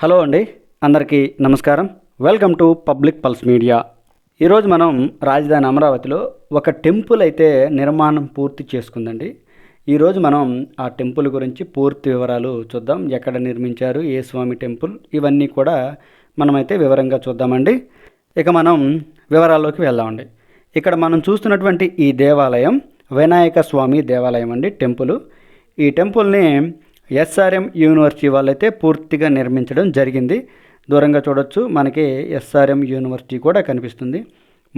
Hello అండి, అందరికీ నమస్కారం. Welcome to public pulse media. ఈరోజు మనం రాజధాని అమరావతిలో ఒక టెంపుల్ అయితే నిర్మాణం పూర్తి చేసుకుందండి. ఈరోజు మనం ఆ టెంపుల్ గురించి పూర్తి వివరాలు చూద్దాం. ఎక్కడ నిర్మించారు, ఏ స్వామి టెంపుల్, ఇవన్నీ కూడా మనమైతే వివరంగా చూద్దామండి. ఇక మనం వివరాల్లోకి వెళ్దామండి. ఇక్కడ మనం చూస్తున్నటువంటి ఈ దేవాలయం వినాయక స్వామి దేవాలయం అండి, టెంపుల్. ఈ టెంపుల్ని ఎస్ఆర్ఎం యూనివర్సిటీ వాళ్ళైతే పూర్తిగా నిర్మించడం జరిగింది. దూరంగా చూడొచ్చు, మనకి ఎస్ఆర్ఎం యూనివర్సిటీ కూడా కనిపిస్తుంది.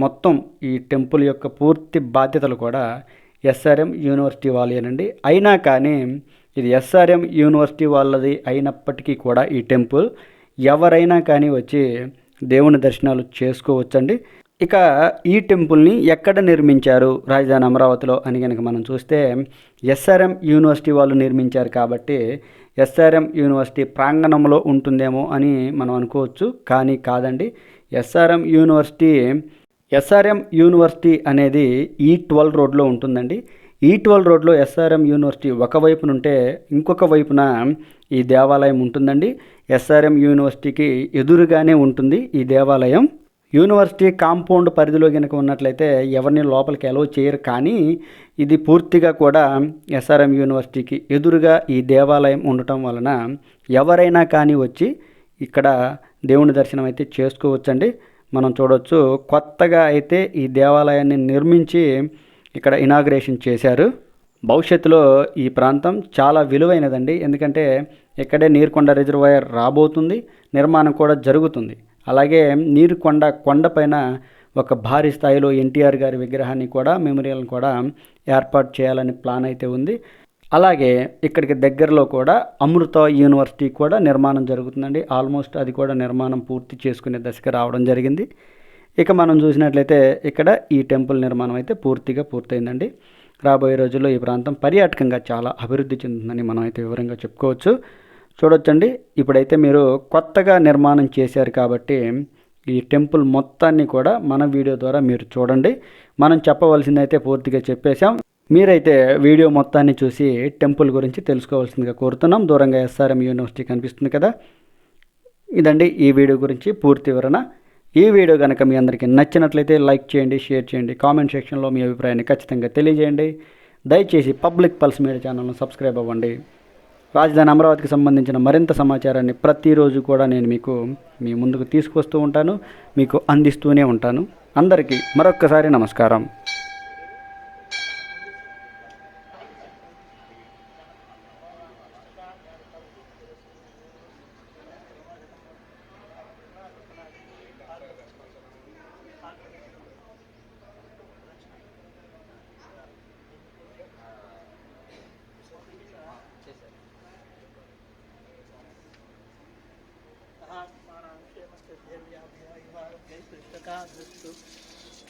మొత్తం ఈ టెంపుల్ యొక్క పూర్తి బాధ్యతలు కూడా ఎస్ఆర్ఎం యూనివర్సిటీ వాళ్ళేనండి. అయినా కానీ ఇది ఎస్ఆర్ఎం యూనివర్సిటీ వాళ్ళది అయినప్పటికీ కూడా ఈ టెంపుల్ ఎవరైనా కానీ వచ్చి దేవుని దర్శనాలు చేసుకోవచ్చండి. ఇక ఈ టెంపుల్ని ఎక్కడ నిర్మించారు రాజధాని అమరావతిలో అని కనుక మనం చూస్తే ఎస్ఆర్ఎం యూనివర్సిటీ వాళ్ళు నిర్మించారు కాబట్టి ఎస్ఆర్ఎం యూనివర్సిటీ ప్రాంగణంలో ఉంటుందేమో అని మనం అనుకోవచ్చు. కానీ కాదండి. ఎస్ఆర్ఎం యూనివర్సిటీ అనేది E12 రోడ్లో ఉంటుందండి. E12 రోడ్లో ఎస్ఆర్ఎం యూనివర్సిటీ ఒకవైపునుంటే ఇంకొక వైపున ఈ దేవాలయం ఉంటుందండి. ఎస్ఆర్ఎం యూనివర్సిటీకి ఎదురుగానే ఉంటుంది ఈ దేవాలయం. యూనివర్సిటీ కాంపౌండ్ పరిధిలో కనుక ఉన్నట్లయితే ఎవరిని లోపలికి అలౌ చేయరు. కానీ ఇది పూర్తిగా కూడా ఎస్ఆర్ఎం యూనివర్సిటీకి ఎదురుగా ఈ దేవాలయం ఉండటం వలన ఎవరైనా కానీ వచ్చి ఇక్కడ దేవుని దర్శనం అయితే చేసుకోవచ్చండి. మనం చూడవచ్చు, కొత్తగా అయితే ఈ దేవాలయాన్ని నిర్మించి ఇక్కడ ఇనాగ్రేషన్ చేశారు. భవిష్యత్తులో ఈ ప్రాంతం చాలా విలువైనదండి. ఎందుకంటే ఇక్కడే నీరుకొండ రిజర్వాయర్ రాబోతుంది, నిర్మాణం కూడా జరుగుతుంది. అలాగే కొండపైన ఒక భారీ స్థాయిలో ఎన్టీఆర్ గారి విగ్రహాన్ని కూడా, మెమోరియల్ని కూడా ఏర్పాటు చేయాలని ప్లాన్ అయితే ఉంది. అలాగే ఇక్కడికి దగ్గరలో కూడా అమృత యూనివర్సిటీ కూడా నిర్మాణం జరుగుతుందండి. ఆల్మోస్ట్ అది కూడా నిర్మాణం పూర్తి చేసుకునే దశకు రావడం జరిగింది. ఇక మనం చూసినట్లయితే ఇక్కడ ఈ టెంపుల్ నిర్మాణం అయితే పూర్తిగా పూర్తయిందండి. రాబోయే రోజుల్లో ఈ ప్రాంతం పర్యాటకంగా చాలా అభివృద్ధి చెందుతుందని మనం అయితే వివరంగా చెప్పుకోవచ్చు. చూడొచ్చండి, ఇప్పుడైతే మీరు కొత్తగా నిర్మాణం చేశారు కాబట్టి ఈ టెంపుల్ మొత్తాన్ని కూడా మన వీడియో ద్వారా మీరు చూడండి. మనం చెప్పవలసిందైతే పూర్తిగా చెప్పేశాం. మీరైతే వీడియో మొత్తాన్ని చూసి టెంపుల్ గురించి తెలుసుకోవాల్సిందిగా కోరుతున్నాం. దూరంగా ఎస్ఆర్ఎం యూనివర్సిటీ కనిపిస్తుంది కదా, ఇదండి ఈ వీడియో గురించి పూర్తి వివరణ. ఈ వీడియో కనుక మీ అందరికీ నచ్చినట్లయితే లైక్ చేయండి, షేర్ చేయండి, కామెంట్ సెక్షన్లో మీ అభిప్రాయాన్ని ఖచ్చితంగా తెలియజేయండి. దయచేసి పబ్లిక్ పల్స్ మీడియా ఛానల్ను సబ్స్క్రైబ్ అవ్వండి. రాజధాని అమరావతికి సంబంధించిన మరింత సమాచారాన్ని ప్రతిరోజు కూడా నేను మీ ముందుకు తీసుకొస్తూ ఉంటాను, మీకు అందిస్తూనే ఉంటాను. అందరికీ మరొక్కసారి నమస్కారం.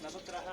నవగ్రహ